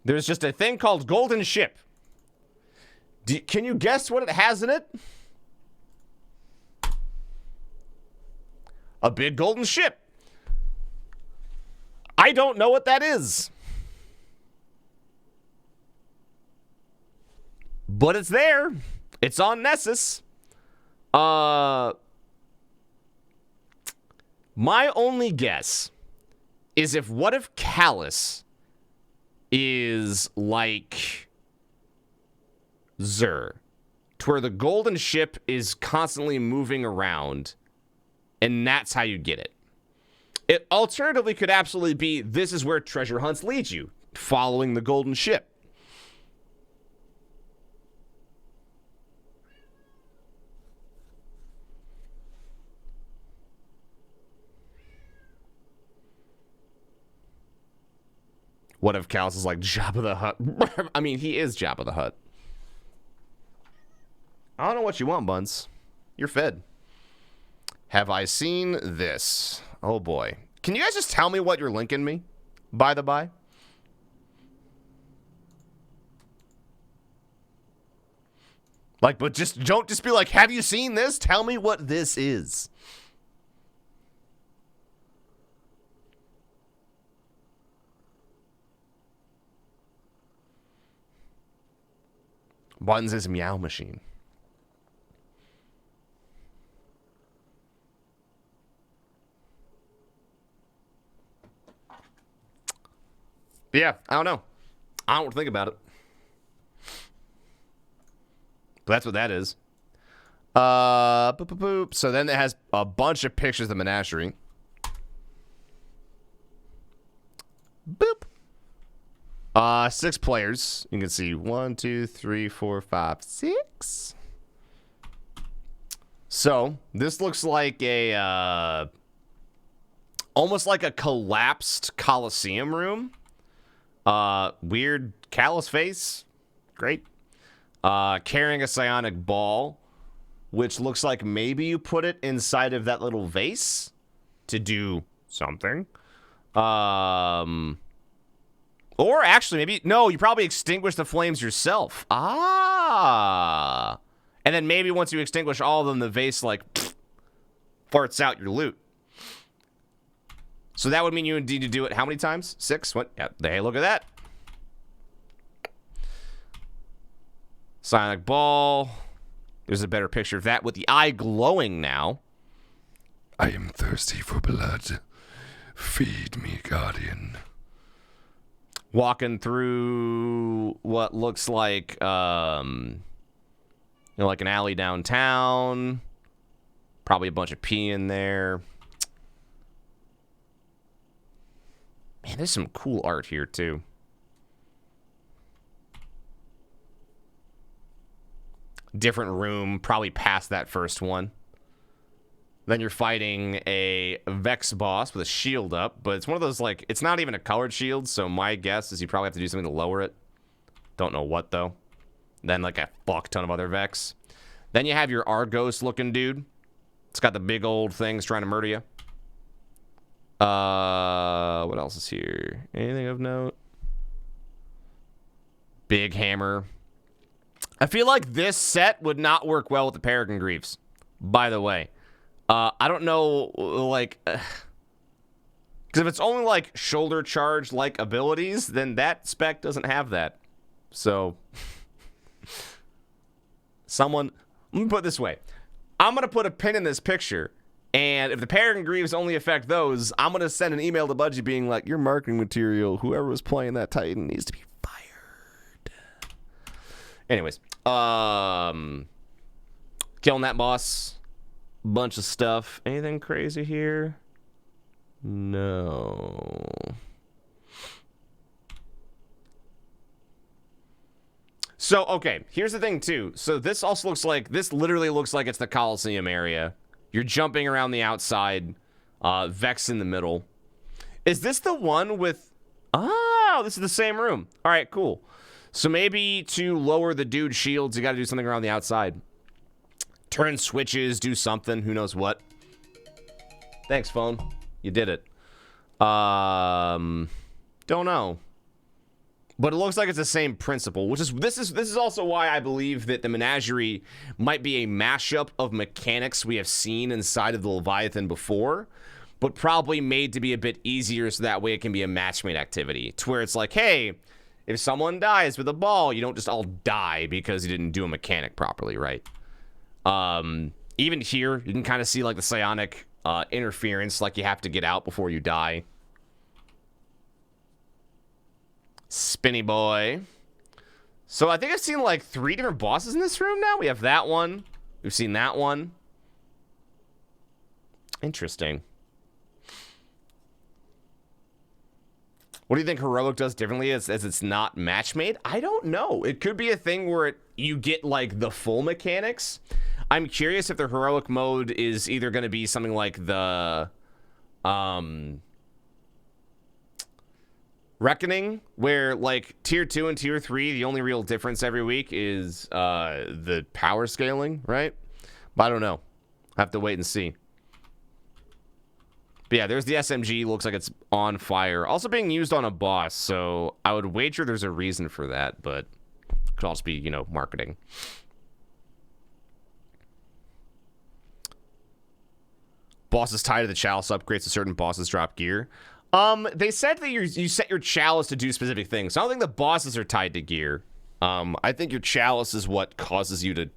there's just a thing called Golden Ship. Can you guess what it has in it? A big golden ship. I don't know what that is. But it's there. It's on Nessus. My only guess is what if Callus is like Xur, to where the golden ship is constantly moving around, and that's how you get it. It alternatively could absolutely be this is where treasure hunts lead you, following the golden ship. What if Callus is like Jabba the Hutt? I mean, he is Jabba the Hutt. I don't know what you want, Buns. You're fed. Have I seen this? Oh, boy. Can you guys just tell me what you're linking me, by the by? Like, but don't just be like, have you seen this? Tell me what this is. Buns is Meow Machine. Yeah, I don't know. I don't think about it. But that's what that is. Boop, boop, boop. So then it has a bunch of pictures of the menagerie. Boop. 6 players. You can see 1, 2, 3, 4, 5, 6. So this looks like a almost like a collapsed Coliseum room. Weird callous face. Great. Carrying a psionic ball, which looks like maybe you put it inside of that little vase to do something. Or actually, maybe, no, you probably extinguish the flames yourself. Ah. And then maybe once you extinguish all of them, the vase, like, farts out your loot. So that would mean you would need to do it how many times? 6? What? Yeah, hey, look at that. Psionic ball. There's a better picture of that with the eye glowing now. I am thirsty for blood. Feed me, Guardian. Walking through what looks like, like an alley downtown. Probably a bunch of pee in there. Man, there's some cool art here, too. Different room, probably past that first one. Then you're fighting a Vex boss with a shield up, but it's one of those, like, it's not even a colored shield, so my guess is you probably have to do something to lower it. Don't know what, though. Then, like, a fuck ton of other Vex. Then you have your Argos-looking dude. It's got the big old things trying to murder you. What else is here? Anything of note? Big hammer. I feel like this set would not work well with the Peregrine Greaves, by the way. I don't know, like, because if it's only, like, shoulder charge-like abilities, then that spec doesn't have that. So, let me put it this way. I'm going to put a pin in this picture, and if the Peregrine Greaves only affect those, I'm going to send an email to Budgie being like, your marketing material, whoever was playing that Titan needs to be fired. Anyways, killing that boss. Bunch of stuff. Anything crazy here? No. So, okay, here's the thing, too. So this also looks like, this literally looks like it's the Coliseum area. You're jumping around the outside. Vex in the middle. Is this the one with... Oh, this is the same room. All right, cool. So maybe to lower the dude's shields, you got to do something around the outside. Turn switches, do something, who knows what. Thanks, phone. You did it. Don't know. But it looks like it's the same principle, which is this is also why I believe that the Menagerie might be a mashup of mechanics we have seen inside of the Leviathan before, but probably made to be a bit easier so that way it can be a matchmade activity. To where it's like, hey, if someone dies with a ball, you don't just all die because you didn't do a mechanic properly, right? Even here, you can kind of see like the psionic interference, like you have to get out before you die. Spinny boy. So I think I've seen like 3 different bosses in this room now. We have that one. We've seen that one. Interesting. What do you think Heroic does differently as it's not match made? I don't know. It could be a thing where you get like the full mechanics. I'm curious if the Heroic mode is either going to be something like the Reckoning, where like tier 2 and tier 3, the only real difference every week is the power scaling, right? But I don't know. I have to wait and see. But yeah, there's the SMG. Looks like it's on fire. Also being used on a boss, so I would wager there's a reason for that, but it could also be, you know, marketing. Bosses tied to the chalice upgrades to certain bosses drop gear. They said that you set your chalice to do specific things. So I don't think the bosses are tied to gear. I think your chalice is what causes you to...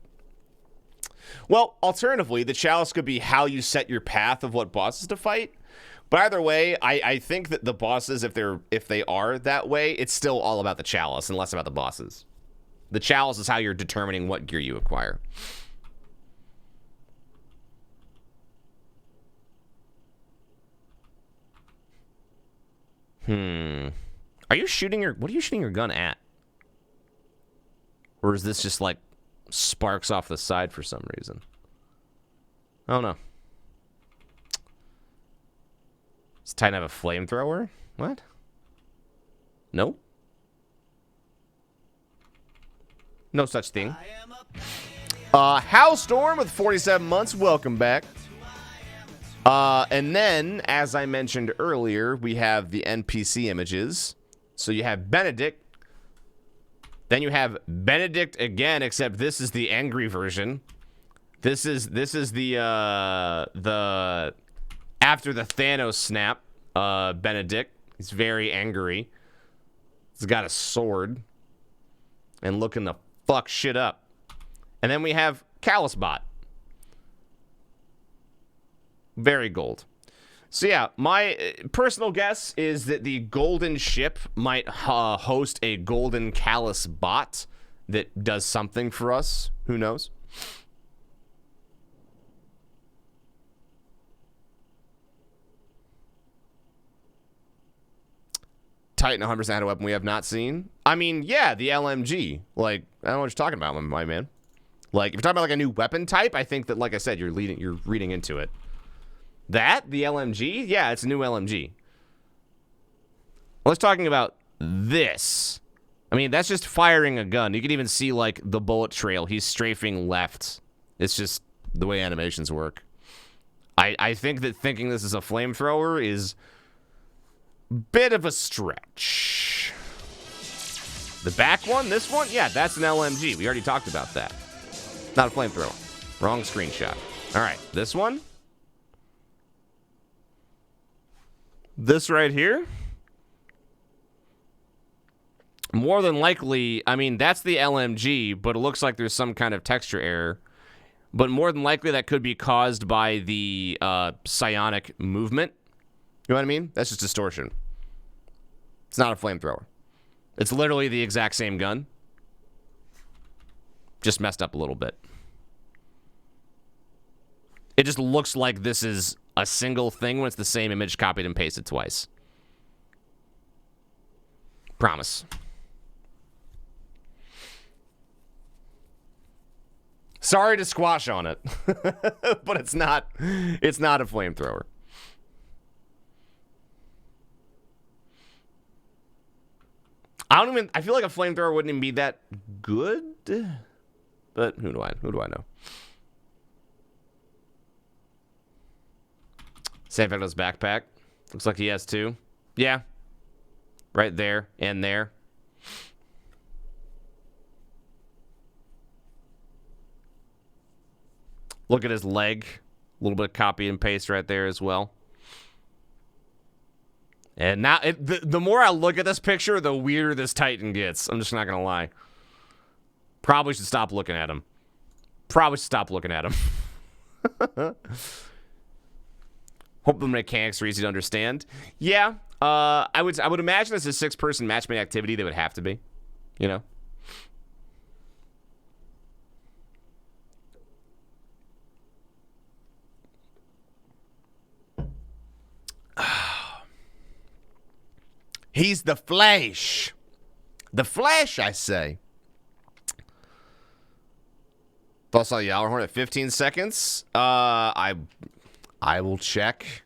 Well, alternatively, the chalice could be how you set your path of what bosses to fight. But either way, I think that the bosses, if they are that way, it's still all about the chalice and less about the bosses. The chalice is how you're determining what gear you acquire. Are you shooting what are you shooting your gun at? Or is this just like sparks off the side for some reason? Oh no. Does Titan have a flamethrower? What? Nope. No such thing. Howlstorm with 47 months. Welcome back. And then, as I mentioned earlier, we have the NPC images. So you have Benedict. Then you have Benedict again, except this is the angry version. This is the after the Thanos snap, Benedict. He's very angry. He's got a sword and looking to fuck shit up. And then we have Callusbot. Very gold. So yeah, my personal guess is that the golden ship might host a golden Callus bot that does something for us. Who knows? Titan 100% had a weapon we have not seen. I mean, yeah, the LMG. Like, I don't know what you're talking about, my man. Like, if you're talking about like a new weapon type, I think that, like I said, you're reading into it. That? The LMG? Yeah, it's a new LMG. Let's talking about this. I mean, that's just firing a gun. You can even see, like, the bullet trail. He's strafing left. It's just the way animations work. I think that thinking this is a flamethrower is a bit of a stretch. The back one? This one? Yeah, that's an LMG. We already talked about that. Not a flamethrower. Wrong screenshot. All right, this one? This right here? More than likely, I mean, that's the LMG, but it looks like there's some kind of texture error. But more than likely, that could be caused by the psionic movement. You know what I mean? That's just distortion. It's not a flamethrower. It's literally the exact same gun. Just messed up a little bit. It just looks like this is a single thing when it's the same image copied and pasted twice. Promise. Sorry to squash on it, but it's not a flamethrower. I feel like a flamethrower wouldn't even be that good, but who do I know? San Fernando's backpack. Looks like he has two. Yeah. Right there and there. Look at his leg. A little bit of copy and paste right there as well. And now, the more I look at this picture, the weirder this Titan gets. I'm just not going to lie. Probably should stop looking at him. Hope the mechanics are easy to understand. Yeah, I would imagine it's a 6-person matchmade activity. They would have to be, you know. He's the Flash. The Flash, I say. Thoughts on the hour horn at 15 seconds. I will check.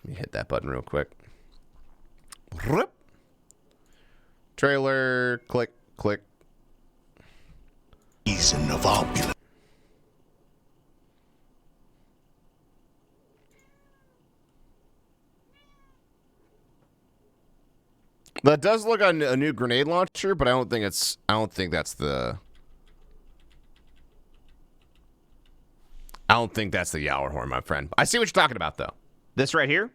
Let me hit that button real quick. Trailer, click, click. Season of Opulence. That does look like a new grenade launcher, but I don't think that's the Yower horn, my friend. I see what you're talking about, though. This right here.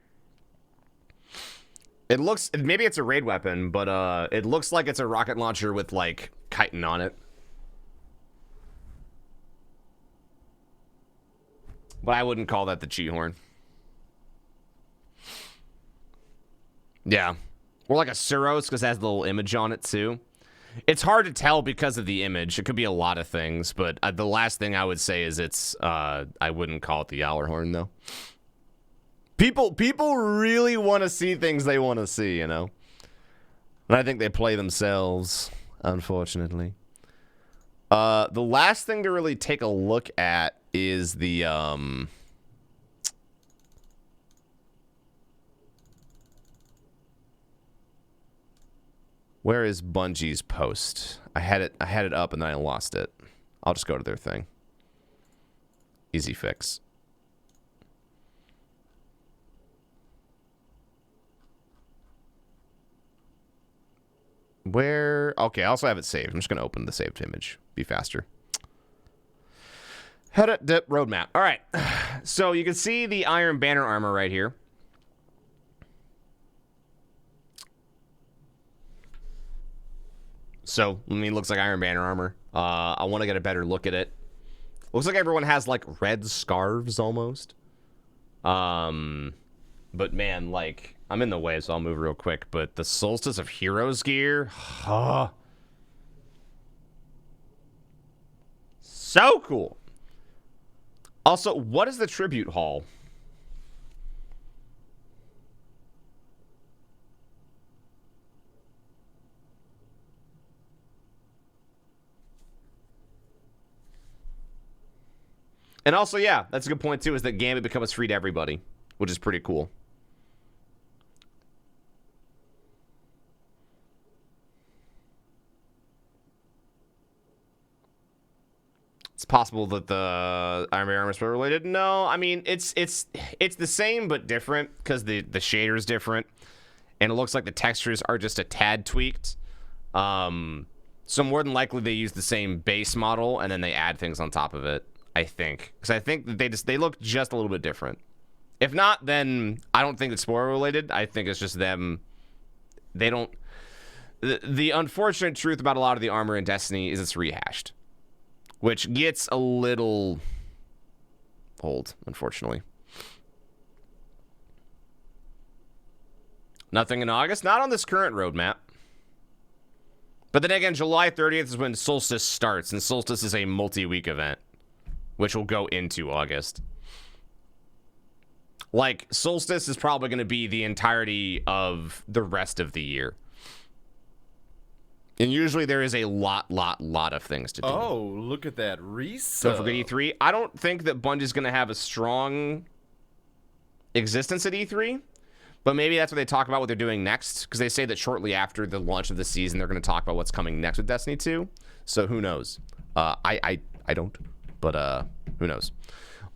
It looks, maybe it's a raid weapon, but it looks like it's a rocket launcher with like chitin on it. But I wouldn't call that the Chi horn. Yeah. Or like a Suros, because it has the little image on it, too. It's hard to tell because of the image. It could be a lot of things, but the last thing I would say is it's, I wouldn't call it the Yowlerhorn, though. People really want to see things they want to see, you know? And I think they play themselves, unfortunately. The last thing to really take a look at is the, where is Bungie's post? I had it up and then I lost it. I'll just go to their thing. Easy fix. Where? Okay, I also have it saved. I'm just going to open the saved image. Be faster. Head up, dip, roadmap. All right. So you can see the Iron Banner armor right here. So, I mean, it looks like Iron Banner armor. I want to get a better look at it. Looks like everyone has, like, red scarves almost. But, man, like, I'm in the way, so I'll move real quick. But the Solstice of Heroes gear, so cool. Also, what is the Tribute Hall? And also, yeah, that's a good point, too, is that Gambit becomes free to everybody, which is pretty cool. It's possible that the Iron Man armor is related. No, I mean, it's the same but different because the shader is different. And it looks like the textures are just a tad tweaked. So more than likely they use the same base model and then they add things on top of it. I think, because I think that they look just a little bit different. If not, then I don't think it's spoiler related. I think it's just them. They don't. The unfortunate truth about a lot of the armor in Destiny is it's rehashed, which gets a little old, unfortunately. Nothing in August, not on this current roadmap. But then again, July 30th is when Solstice starts, and Solstice is a multi-week event, which will go into August. Like, Solstice is probably going to be the entirety of the rest of the year. And usually there is a lot of things to do. Oh, look at that resub. So for E3, I don't think that Bungie's going to have a strong existence at E3. But maybe that's what they talk about what they're doing next. Because they say that shortly after the launch of the season, they're going to talk about what's coming next with Destiny 2. So who knows? I don't. But who knows?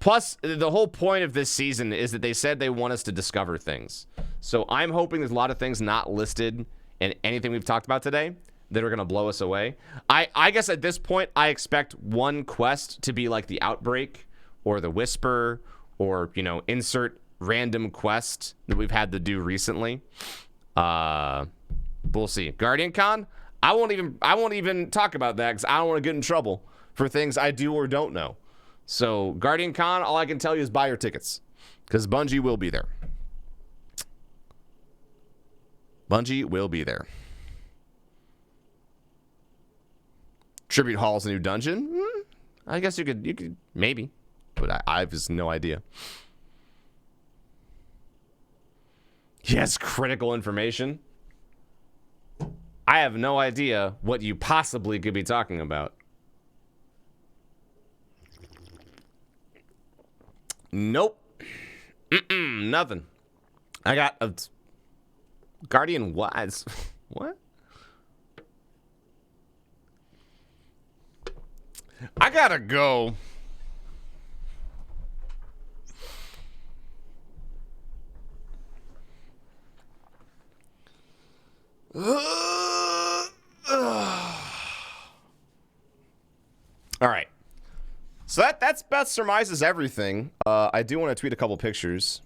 Plus, the whole point of this season is that they said they want us to discover things. So I'm hoping there's a lot of things not listed in anything we've talked about today that are going to blow us away. I guess at this point, I expect one quest to be like the Outbreak or the Whisper or, you know, insert random quest that we've had to do recently. We'll see. Guardian Con? I won't even talk about that because I don't want to get in trouble for things I do or don't know. So, Guardian Con, all I can tell you is buy your tickets. Because Bungie will be there. Bungie will be there. Tribute Hall's a new dungeon? I guess you could, maybe. But I have just no idea. Yes, critical information. I have no idea what you possibly could be talking about. Nope. Nothing. I got a Guardian Wise. What? I gotta go. All right. So that surmises everything. I do want to tweet a couple pictures.